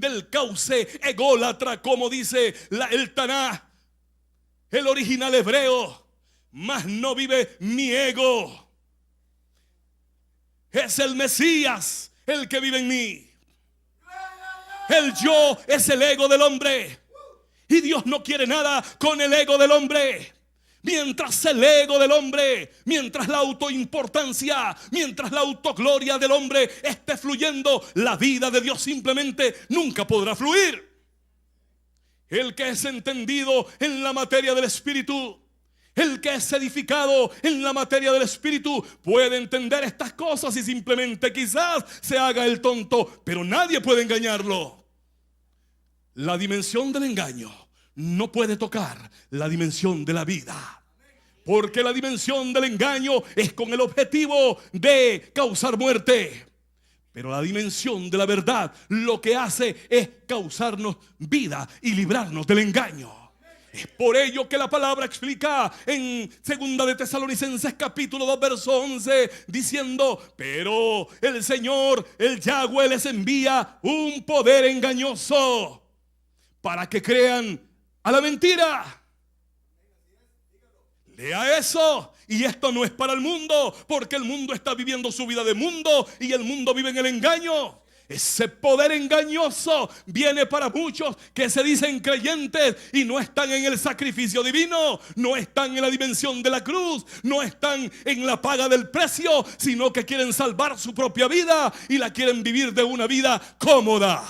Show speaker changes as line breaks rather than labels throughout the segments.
del cauce ególatra, como dice el Taná, el original hebreo. Mas no vive mi ego. Es el Mesías el que vive en mí. El yo es el ego del hombre. Y Dios no quiere nada con el ego del hombre. Mientras el ego del hombre, mientras la autoimportancia, mientras la autogloria del hombre esté fluyendo, la vida de Dios simplemente nunca podrá fluir. El que es entendido en la materia del Espíritu, el que es edificado en la materia del Espíritu, puede entender estas cosas y simplemente quizás se haga el tonto, pero nadie puede engañarlo. La dimensión del engaño no puede tocar la dimensión de la vida, porque la dimensión del engaño es con el objetivo de causar muerte, pero la dimensión de la verdad lo que hace es causarnos vida y librarnos del engaño. Es por ello que la palabra explica en 2 de Tesalonicenses capítulo 2 verso 11 diciendo: pero el Señor, el Yahweh, les envía un poder engañoso para que crean a la mentira. Lea eso. Y esto no es para el mundo, porque el mundo está viviendo su vida de mundo y el mundo vive en el engaño. Ese poder engañoso viene para muchos que se dicen creyentes y no están en el sacrificio divino, no están en la dimensión de la cruz, no están en la paga del precio, sino que quieren salvar su propia vida y la quieren vivir de una vida cómoda.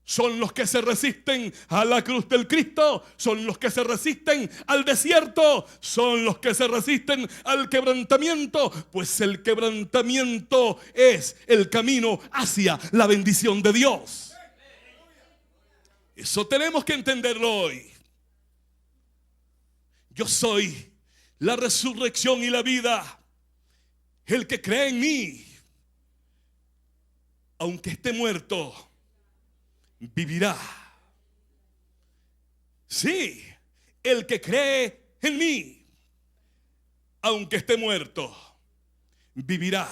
Son los que se resisten a la cruz del Cristo, son los que se resisten al desierto, son los que se resisten al quebrantamiento, pues el quebrantamiento es el camino hacia la bendición de Dios. Eso tenemos que entenderlo hoy. Yo soy la resurrección y la vida. El que cree en mí, aunque esté muerto, vivirá. Sí, el que cree en mí, aunque esté muerto, vivirá.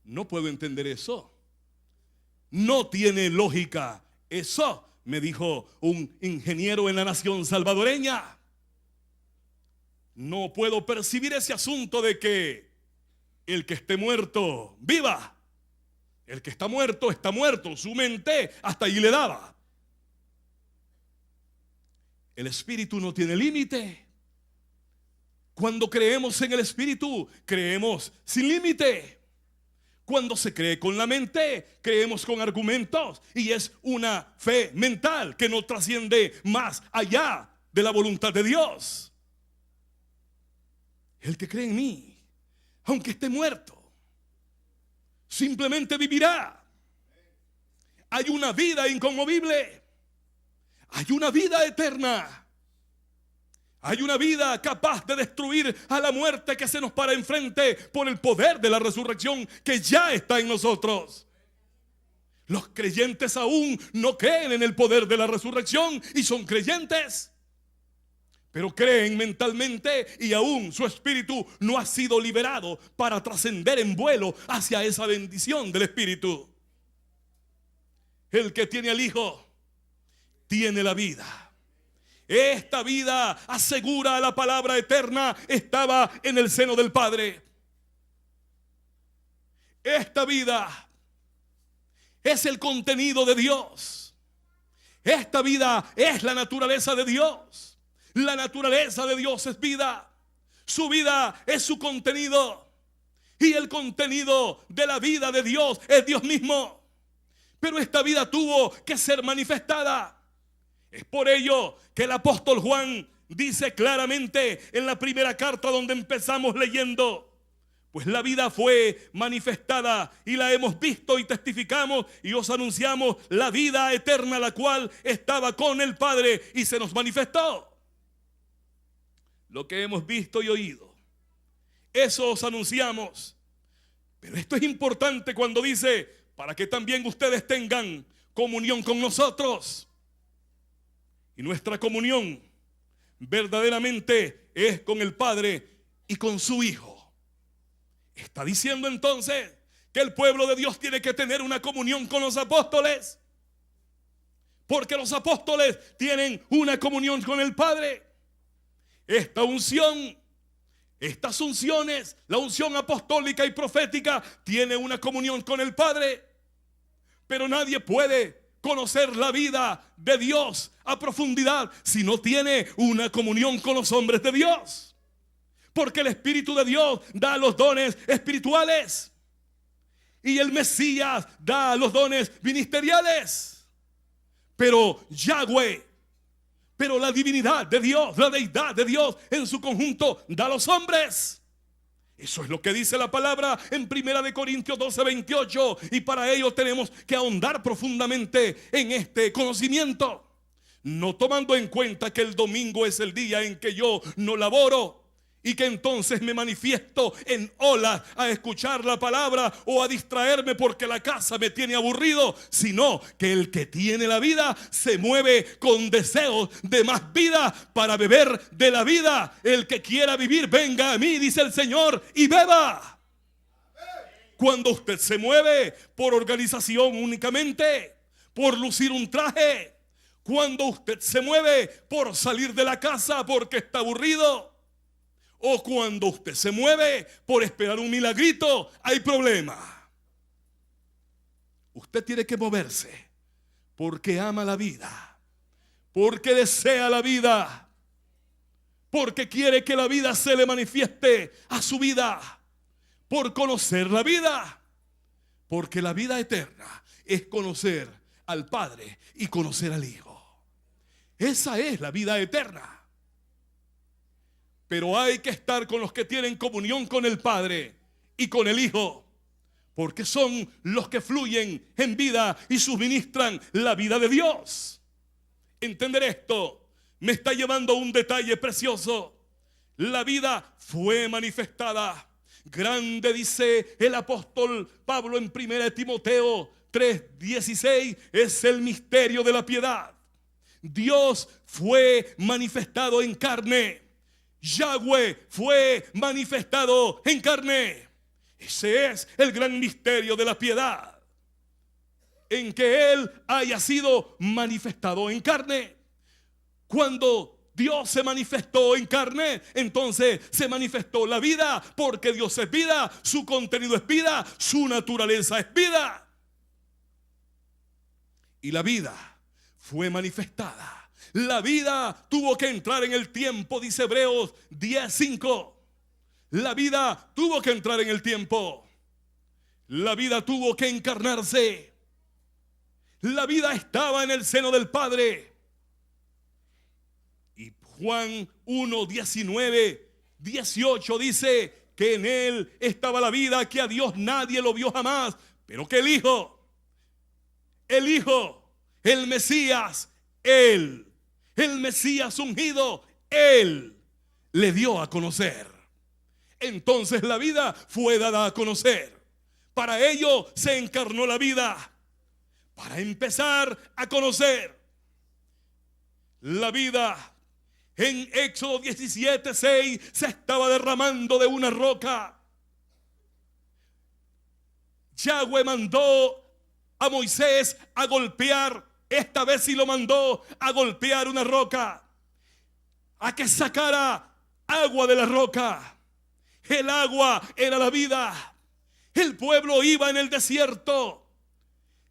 No puedo entender eso. No tiene lógica. Eso me dijo un ingeniero en la nación salvadoreña. No puedo percibir ese asunto de que el que esté muerto viva. El que está muerto, su mente hasta ahí le daba. El Espíritu no tiene límite. Cuando creemos en el Espíritu, creemos sin límite. Cuando se cree con la mente, creemos con argumentos. Y es una fe mental que no trasciende más allá de la voluntad de Dios. El que cree en mí, aunque esté muerto, simplemente vivirá. Hay una vida inconmovible. Hay una vida eterna. Hay una vida capaz de destruir a la muerte que se nos para enfrente por el poder de la resurrección que ya está en nosotros. Los creyentes aún no creen en el poder de la resurrección y son creyentes, pero creen mentalmente y aún su espíritu no ha sido liberado para trascender en vuelo hacia esa bendición del Espíritu. El que tiene al Hijo tiene la vida. Esta vida asegura la palabra eterna, estaba en el seno del Padre. Esta vida es el contenido de Dios. Esta vida es la naturaleza de Dios. La naturaleza de Dios es vida. Su vida es su contenido. Y el contenido de la vida de Dios es Dios mismo. Pero esta vida tuvo que ser manifestada. Es por ello que el apóstol Juan dice claramente en la primera carta donde empezamos leyendo: pues la vida fue manifestada y la hemos visto y testificamos y os anunciamos la vida eterna, la cual estaba con el Padre y se nos manifestó. Lo que hemos visto y oído, eso os anunciamos. Pero esto es importante cuando dice: para que también ustedes tengan comunión con nosotros. Y nuestra comunión verdaderamente es con el Padre y con su Hijo. Está diciendo entonces que el pueblo de Dios tiene que tener una comunión con los apóstoles, porque los apóstoles tienen una comunión con el Padre. Esta unción, estas unciones, la unción apostólica y profética, tiene una comunión con el Padre. Pero nadie puede conocer la vida de Dios a profundidad si no tiene una comunión con los hombres de Dios. Porque el Espíritu de Dios da los dones espirituales y el Mesías da los dones ministeriales. Pero Yahweh, pero la divinidad de Dios, la deidad de Dios en su conjunto da a los hombres. Eso es lo que dice la palabra en 1 Corintios 12:28. Y para ello tenemos que ahondar profundamente en este conocimiento. No tomando en cuenta que el domingo es el día en que yo no laboro, y que entonces me manifiesto en olas a escuchar la palabra o a distraerme porque la casa me tiene aburrido, sino que el que tiene la vida se mueve con deseos de más vida para beber de la vida. El que quiera vivir, venga a mí, dice el Señor, y beba. Cuando usted se mueve por organización únicamente, por lucir un traje, cuando usted se mueve por salir de la casa porque está aburrido, o cuando usted se mueve por esperar un milagrito, hay problema. Usted tiene que moverse porque ama la vida, porque desea la vida, porque quiere que la vida se le manifieste a su vida, por conocer la vida, porque la vida eterna es conocer al Padre y conocer al Hijo. Esa es la vida eterna. Pero hay que estar con los que tienen comunión con el Padre y con el Hijo, porque son los que fluyen en vida y suministran la vida de Dios. Entender esto me está llevando a un detalle precioso. La vida fue manifestada. Grande, dice el apóstol Pablo en 1 Timoteo 3:16, es el misterio de la piedad. Dios fue manifestado en carne. Yahweh fue manifestado en carne. Ese es el gran misterio de la piedad, en que Él haya sido manifestado en carne. Cuando Dios se manifestó en carne, entonces se manifestó la vida, porque Dios es vida, su contenido es vida, su naturaleza es vida. Y la vida fue manifestada. La vida tuvo que entrar en el tiempo, dice Hebreos 10:5. La vida tuvo que entrar en el tiempo. La vida tuvo que encarnarse. La vida estaba en el seno del Padre. Y Juan 1:19-18 dice que en Él estaba la vida, que a Dios nadie lo vio jamás, pero que el Hijo, el Mesías, el Mesías ungido, Él le dio a conocer. Entonces la vida fue dada a conocer. Para ello se encarnó la vida, para empezar a conocer la vida. En Éxodo 17:6 se estaba derramando de una roca. Yahweh mandó a Moisés a golpear. Esta vez sí lo mandó a golpear una roca, a que sacara agua de la roca. El agua era la vida. El pueblo iba en el desierto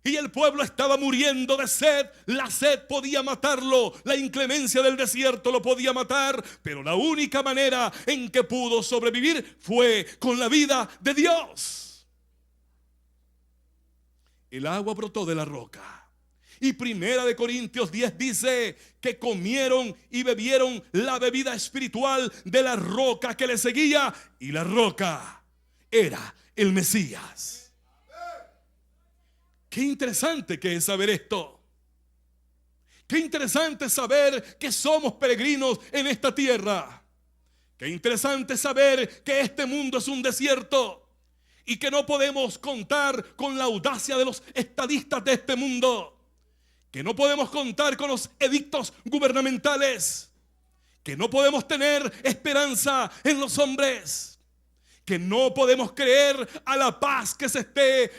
y el pueblo estaba muriendo de sed. La sed podía matarlo, la inclemencia del desierto lo podía matar, pero la única manera en que pudo sobrevivir fue con la vida de Dios. El agua brotó de la roca. Y 1 Corintios 10 dice que comieron y bebieron la bebida espiritual de la roca que le seguía, y la roca era el Mesías. Qué interesante que es saber esto. Qué interesante saber que somos peregrinos en esta tierra. Qué interesante saber que este mundo es un desierto y que no podemos contar con la audacia de los estadistas de este mundo. Que no podemos contar con los edictos gubernamentales, que no podemos tener esperanza en los hombres, Que no podemos creer a la paz que se esté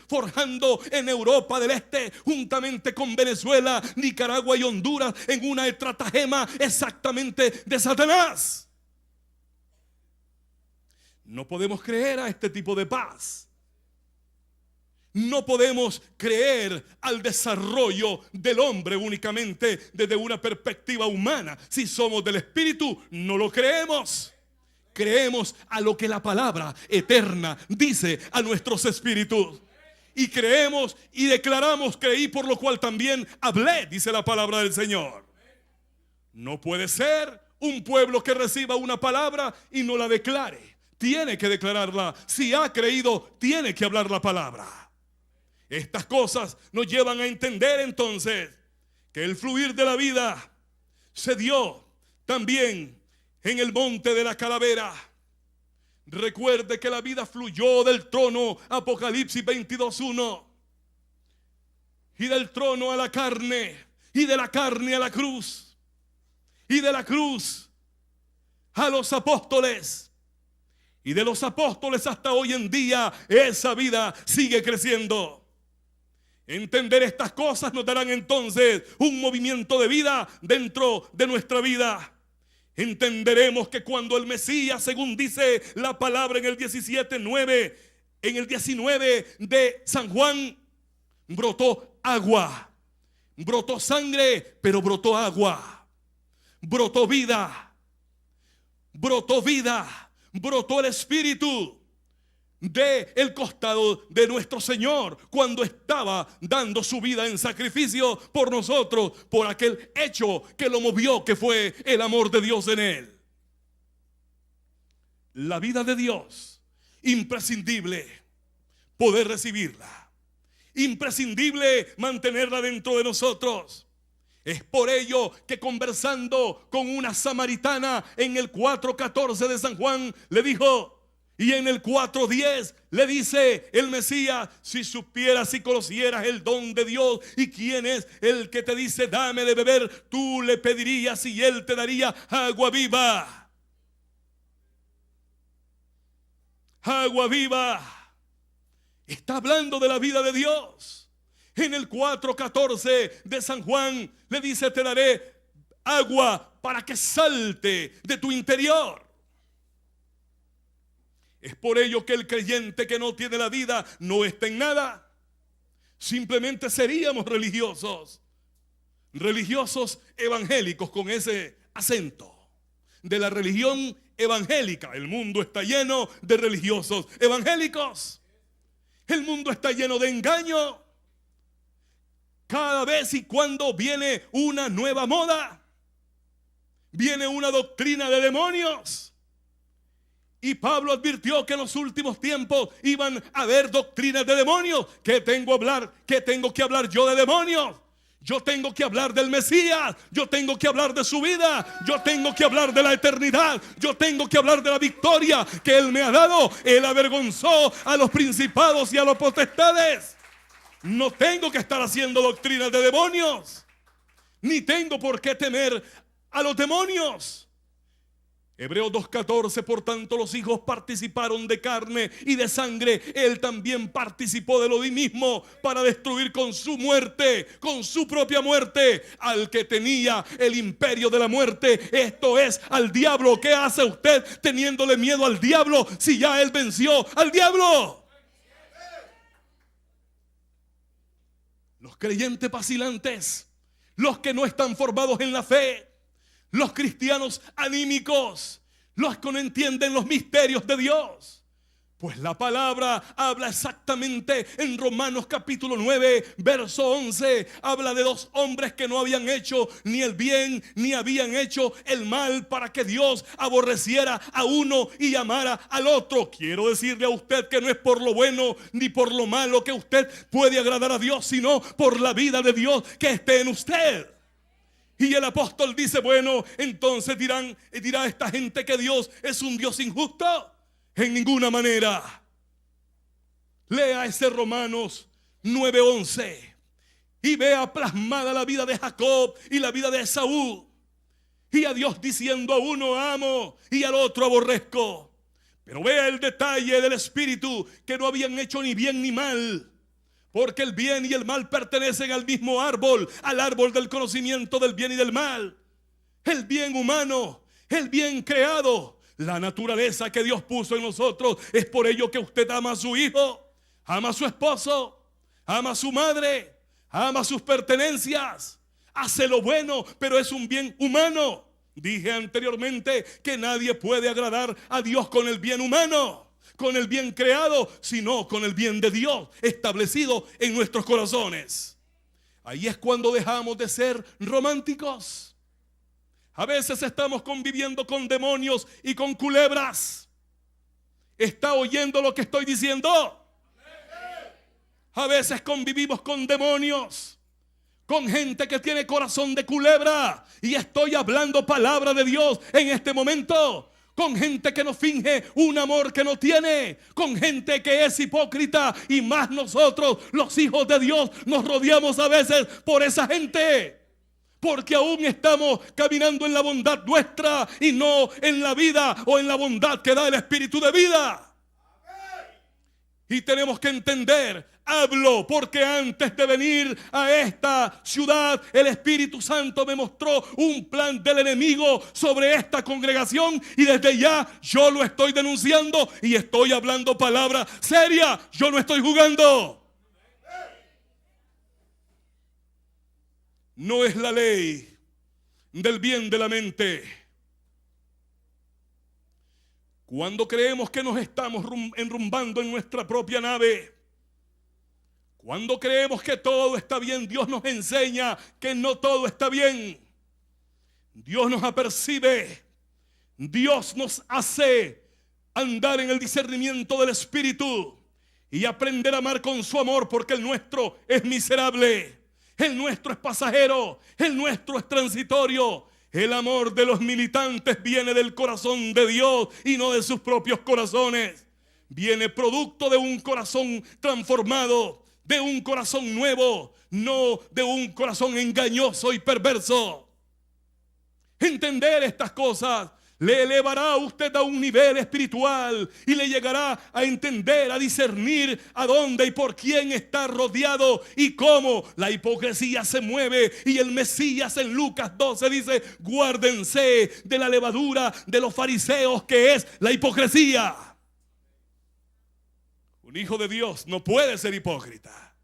forjando en Europa del Este, juntamente con Venezuela, Nicaragua y Honduras, en una estratagema exactamente de Satanás. No podemos creer a este tipo de paz. No podemos creer al desarrollo del hombre únicamente desde una perspectiva humana. Si somos del Espíritu, no lo creemos. Creemos a lo que la palabra eterna dice a nuestros espíritus. Y creemos y declaramos, creí por lo cual también hablé, dice la palabra del Señor. No puede ser un pueblo que reciba una palabra y no la declare. Tiene que declararla. Si ha creído, tiene que hablar la palabra. Estas cosas nos llevan a entender entonces que el fluir de la vida se dio también en el monte de la calavera. Recuerde que la vida fluyó del trono, Apocalipsis 22:1, y del trono a la carne, y de la carne a la cruz, y de la cruz a los apóstoles, y de los apóstoles hasta hoy en día. Esa vida sigue creciendo. Entender estas cosas nos darán entonces un movimiento de vida dentro de nuestra vida. Entenderemos que cuando el Mesías, según dice la palabra en el 17:9, en el 19 de San Juan, brotó agua, brotó sangre, pero brotó agua, brotó vida, brotó el Espíritu de el costado de nuestro Señor cuando estaba dando su vida en sacrificio por nosotros, por aquel hecho que lo movió, que fue el amor de Dios en él. La vida de Dios, imprescindible poder recibirla, imprescindible mantenerla dentro de nosotros. Es por ello que, conversando con una samaritana en el 4:14 de San Juan, le dijo, y en el 4:10 le dice el Mesías: si supieras, si conocieras el don de Dios y quién es el que te dice dame de beber, tú le pedirías y él te daría agua viva. Agua viva. Está hablando de la vida de Dios. En el 4:14 de San Juan le dice: te daré agua para que salte de tu interior. Es por ello que el creyente que no tiene la vida no está en nada. Simplemente seríamos religiosos evangélicos, con ese acento de la religión evangélica. El mundo está lleno de religiosos evangélicos. El mundo está lleno de engaño. Cada vez y cuando viene una nueva moda, viene una doctrina de demonios. Y Pablo advirtió que en los últimos tiempos iban a haber doctrinas de demonios. ¿Qué tengo que hablar yo de demonios? Yo tengo que hablar del Mesías. Yo tengo que hablar de su vida. Yo tengo que hablar de la eternidad. Yo tengo que hablar de la victoria que Él me ha dado. Él avergonzó a los principados y a las potestades. No tengo que estar haciendo doctrinas de demonios, ni tengo por qué temer a los demonios. Hebreos 2:14, por tanto los hijos participaron de carne y de sangre. Él también participó de lo mismo para destruir con su muerte, con su propia muerte, al que tenía el imperio de la muerte, esto es, al diablo. ¿Qué hace usted teniéndole miedo al diablo si ya él venció al diablo? Los creyentes vacilantes, los que no están formados en la fe, los cristianos anímicos, los que no entienden los misterios de Dios. Pues la palabra habla exactamente en Romanos capítulo 9, verso 11. Habla de dos hombres que no habían hecho ni el bien ni habían hecho el mal, para que Dios aborreciera a uno y amara al otro. Quiero decirle a usted que no es por lo bueno ni por lo malo que usted puede agradar a Dios, sino por la vida de Dios que esté en usted. Y el apóstol dice: bueno, entonces dirá esta gente que Dios es un Dios injusto. En ninguna manera. Lea ese Romanos 9:11 y vea plasmada la vida de Jacob y la vida de Esaú, y a Dios diciendo: a uno amo y al otro aborrezco. Pero vea el detalle del Espíritu, que no habían hecho ni bien ni mal, porque el bien y el mal pertenecen al mismo árbol, al árbol del conocimiento del bien y del mal. El bien humano, el bien creado, la naturaleza que Dios puso en nosotros. Es por ello que usted ama a su hijo, ama a su esposo, ama a su madre, ama sus pertenencias, hace lo bueno, pero es un bien humano. Dije anteriormente que nadie puede agradar a Dios con el bien humano, con el bien creado, sino con el bien de Dios establecido en nuestros corazones. Ahí es cuando dejamos de ser románticos. A veces estamos conviviendo con demonios y con culebras. ¿Está oyendo lo que estoy diciendo? A veces convivimos con demonios, con gente que tiene corazón de culebra. Y estoy hablando palabra de Dios en este momento. Con gente que nos finge un amor que no tiene. Con gente que es hipócrita. Y más nosotros, los hijos de Dios, nos rodeamos a veces por esa gente. Porque aún estamos caminando en la bondad nuestra y no en la vida o en la bondad que da el Espíritu de vida. Y tenemos que entender, hablo porque antes de venir a esta ciudad, el Espíritu Santo me mostró un plan del enemigo sobre esta congregación. Y desde ya yo lo estoy denunciando y estoy hablando palabra seria. Yo no estoy jugando. No es la ley del bien de la mente. Cuando creemos que nos estamos enrumbando en nuestra propia nave, cuando creemos que todo está bien, Dios nos enseña que no todo está bien. Dios nos apercibe. Dios nos hace andar en el discernimiento del Espíritu y aprender a amar con su amor, porque el nuestro es miserable. El nuestro es pasajero, el nuestro es transitorio. El amor de los militantes viene del corazón de Dios y no de sus propios corazones. Viene producto de un corazón transformado, de un corazón nuevo, no de un corazón engañoso y perverso. Entender estas cosas le elevará a usted a un nivel espiritual y le llegará a entender, a discernir a dónde y por quién está rodeado y cómo la hipocresía se mueve. Y el Mesías en Lucas 12 dice: guárdense de la levadura de los fariseos, que es la hipocresía. Un hijo de Dios no puede ser hipócrita.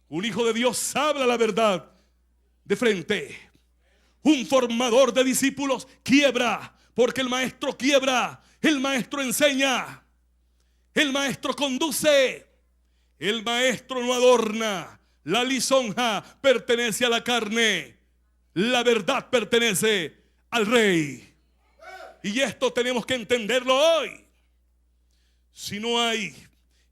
Un hijo de Dios habla la verdad de frente. Un formador de discípulos quiebra, porque el maestro quiebra, el maestro enseña, el maestro conduce, el maestro no adorna. La lisonja pertenece a la carne, la verdad pertenece al Rey. Y esto tenemos que entenderlo hoy. Si no hay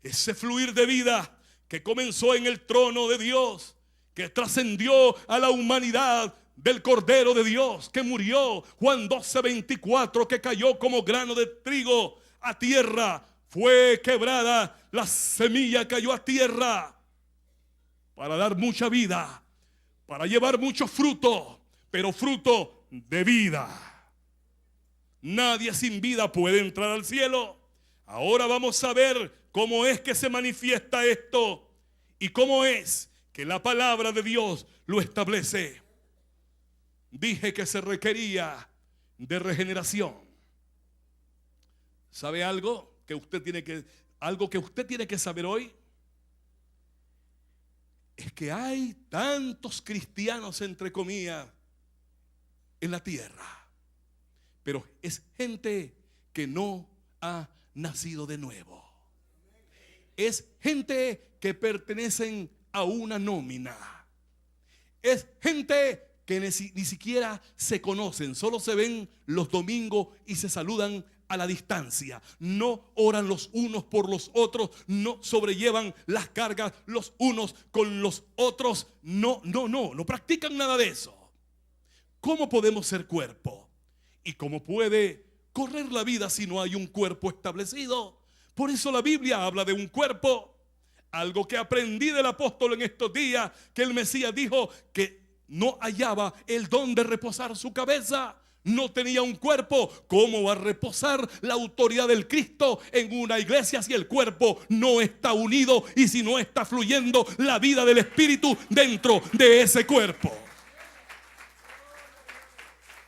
ese fluir de vida que comenzó en el trono de Dios, que trascendió a la humanidad del Cordero de Dios, que murió, Juan 12:24, que cayó como grano de trigo a tierra, fue quebrada, la semilla cayó a tierra para dar mucha vida, para llevar mucho fruto, pero fruto de vida. Nadie sin vida puede entrar al cielo. Ahora vamos a ver cómo es que se manifiesta esto y cómo es que la palabra de Dios lo establece. Dije que se requería de regeneración. ¿Sabe algo que usted tiene que saber hoy? Es que hay tantos cristianos, entre comillas, en la tierra, pero es gente que no ha nacido de nuevo. Es gente que pertenecen a una nómina. Es gente que ni siquiera se conocen, solo se ven los domingos y se saludan a la distancia. No oran los unos por los otros, no sobrellevan las cargas los unos con los otros. No practican nada de eso. ¿Cómo podemos ser cuerpo? ¿Y cómo puede correr la vida si no hay un cuerpo establecido? Por eso la Biblia habla de un cuerpo. Algo que aprendí del apóstol en estos días, que el Mesías dijo que no hallaba el don de reposar su cabeza. no tenía un cuerpo. ¿Cómo va a reposar la autoridad del Cristo en una iglesia si el cuerpo no está unido y si no está fluyendo la vida del Espíritu dentro de ese cuerpo?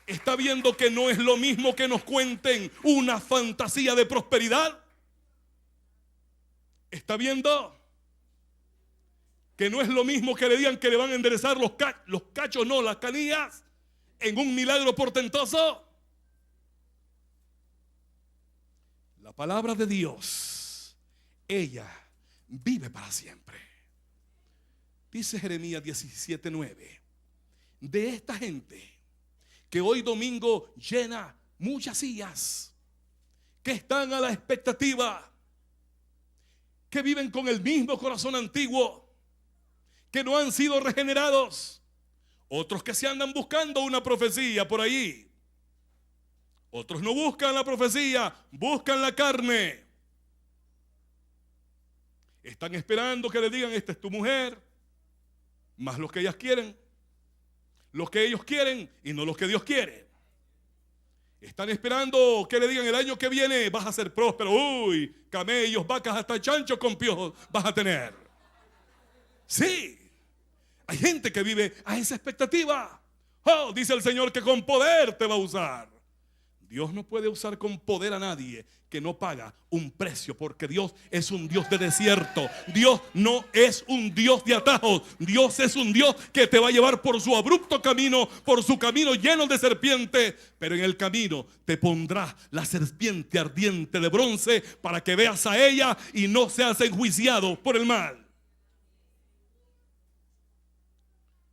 ¿Está viendo que no es lo mismo que nos cuenten una fantasía de prosperidad? ¿Está viendo que no es lo mismo que le digan que le van a enderezar los cachos, no, las canillas, en un milagro portentoso? La palabra de Dios, ella vive para siempre. Dice Jeremías 17:9, de esta gente que hoy domingo llena muchas sillas, que están a la expectativa, que viven con el mismo corazón antiguo, que no han sido regenerados, otros que se andan buscando una profecía por ahí, otros no buscan la profecía, buscan la carne. Están esperando que le digan: esta es tu mujer, más los que ellas quieren, los que ellos quieren y no los que Dios quiere. Están esperando que le digan: el año que viene vas a ser próspero. Uy, camellos, vacas, hasta chanchos con piojos vas a tener. Sí, hay gente que vive a esa expectativa. Oh, dice el Señor que con poder te va a usar. Dios no puede usar con poder a nadie que no paga un precio, porque Dios es un Dios de desierto. Dios no es un Dios de atajos. Dios es un Dios que te va a llevar por su abrupto camino, por su camino lleno de serpientes, pero en el camino te pondrá la serpiente ardiente de bronce para que veas a ella y no seas enjuiciado por el mal.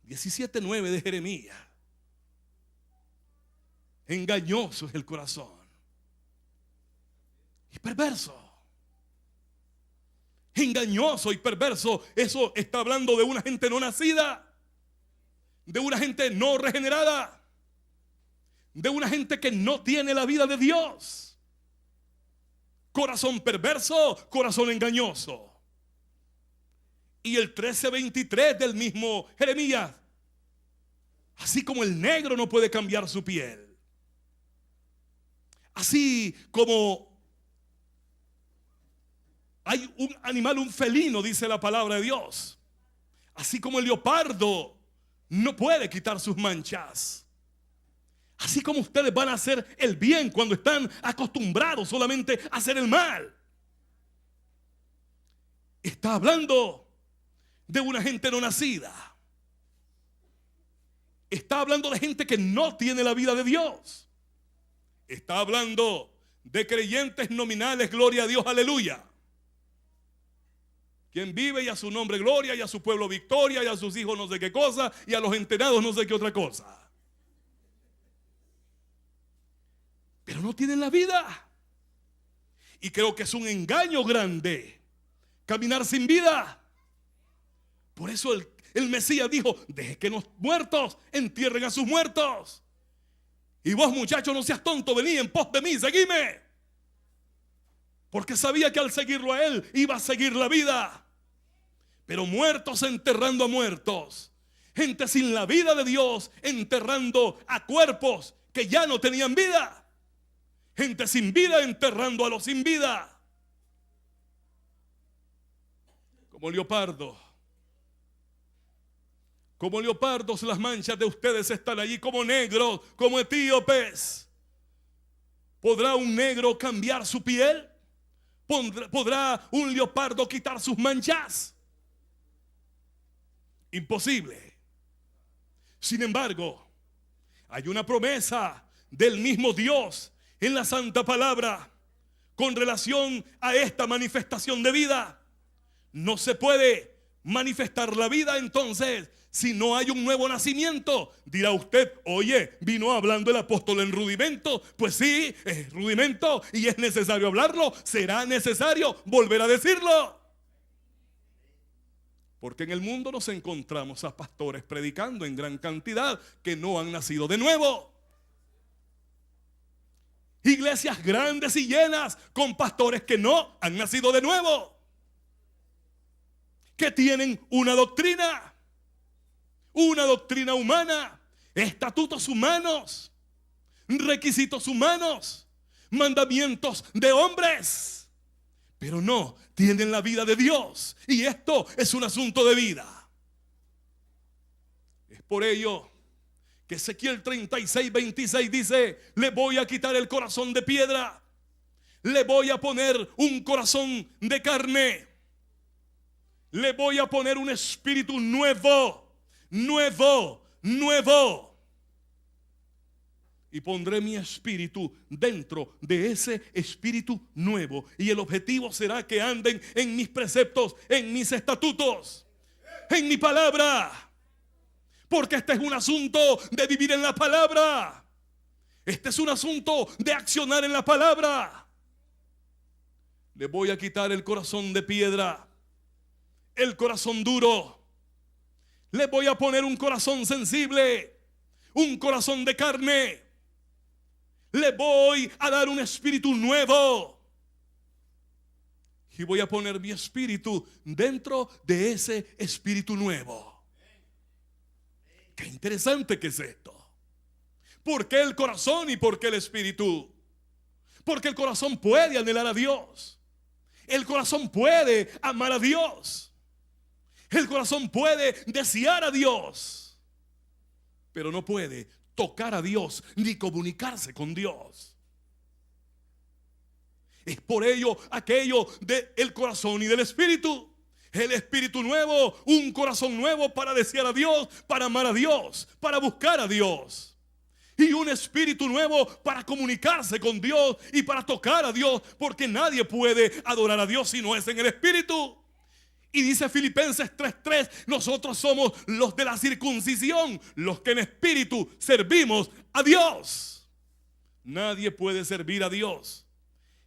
17:9 de Jeremías. Engañoso es el corazón y perverso. Engañoso y perverso. Eso está hablando de una gente no nacida, de una gente no regenerada, de una gente que no tiene la vida de Dios. Corazón perverso, corazón engañoso. Y el 13:23 del mismo Jeremías: así como el negro no puede cambiar su piel, así como hay un animal, un felino, dice la palabra de Dios, así como el leopardo no puede quitar sus manchas, así como ustedes van a hacer el bien cuando están acostumbrados solamente a hacer el mal. Está hablando de una gente no nacida. Está hablando de gente que no tiene la vida de Dios. Está hablando de creyentes nominales, gloria a Dios, aleluya. Quien vive y a su nombre gloria, y a su pueblo victoria, y a sus hijos no sé qué cosa, y a los entrenados no sé qué otra cosa. Pero no tienen la vida. Y creo que es un engaño grande caminar sin vida. Por eso el Mesías dijo: deje que los muertos entierren a sus muertos. Y vos, muchacho, no seas tonto, vení en pos de mí, seguime. Porque sabía que al seguirlo a él iba a seguir la vida. Pero muertos enterrando a muertos. Gente sin la vida de Dios enterrando a cuerpos que ya no tenían vida. Gente sin vida enterrando a los sin vida. Como leopardo. Como leopardos las manchas de ustedes están allí, como negros, como etíopes. ¿Podrá un negro cambiar su piel? ¿Podrá un leopardo quitar sus manchas? Imposible. Sin embargo, hay una promesa del mismo Dios en la Santa Palabra con relación a esta manifestación de vida. No se puede manifestar la vida entonces si no hay un nuevo nacimiento. Dirá usted: oye, vino hablando el apóstol en rudimento. Pues sí, es rudimento y es necesario hablarlo. Será necesario volver a decirlo. Porque en el mundo nos encontramos a pastores predicando en gran cantidad que no han nacido de nuevo. Iglesias grandes y llenas con pastores que no han nacido de nuevo, que tienen una doctrina humana, estatutos humanos, requisitos humanos, mandamientos de hombres, pero no tienen la vida de Dios. Y esto es un asunto de vida. Es por ello que Ezequiel 36:26 dice: le voy a quitar el corazón de piedra, le voy a poner un corazón de carne, le voy a poner un espíritu nuevo, y pondré mi espíritu dentro de ese espíritu nuevo. Y el objetivo será que anden en mis preceptos, en mis estatutos, en mi palabra. Porque este es un asunto de vivir en la palabra. Este es un asunto de accionar en la palabra. Le voy a quitar el corazón de piedra, el corazón duro. Le voy a poner un corazón sensible, un corazón de carne. Le voy a dar un espíritu nuevo. Y voy a poner mi espíritu dentro de ese espíritu nuevo. Qué interesante que es esto. ¿Por qué el corazón y por qué el espíritu? Porque el corazón puede anhelar a Dios. El corazón puede amar a Dios. El corazón puede desear a Dios. Pero no puede tocar a Dios ni comunicarse con Dios. Es por ello aquello del corazón y del espíritu. El espíritu nuevo, un corazón nuevo para desear a Dios, para amar a Dios, para buscar a Dios. Y un espíritu nuevo para comunicarse con Dios y para tocar a Dios, porque nadie puede adorar a Dios si no es en el espíritu. Y dice Filipenses 3:3, nosotros somos los de la circuncisión, los que en espíritu servimos a Dios. Nadie puede servir a Dios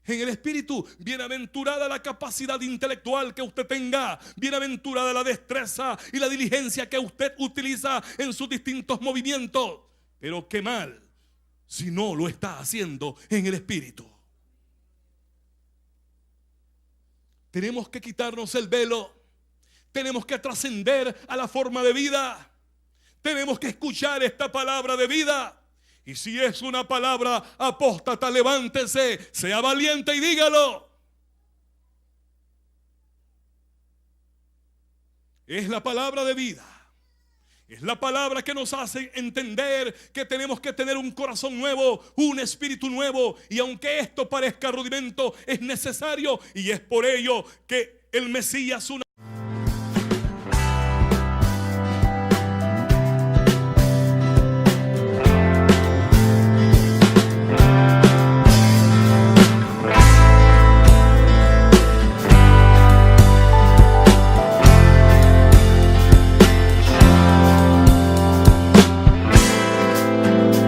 en el espíritu. Bienaventurada la capacidad intelectual que usted tenga, bienaventurada la destreza y la diligencia que usted utiliza en sus distintos movimientos, pero qué mal si no lo está haciendo en el espíritu. Tenemos que quitarnos el velo, tenemos que trascender a la forma de vida, tenemos que escuchar esta palabra de vida. Y si es una palabra apóstata, levántese, sea valiente y dígalo. Es la palabra de vida. Es la palabra que nos hace entender que tenemos que tener un corazón nuevo, un espíritu nuevo. Y aunque esto parezca rudimento, es necesario. Y es por ello que el Mesías, una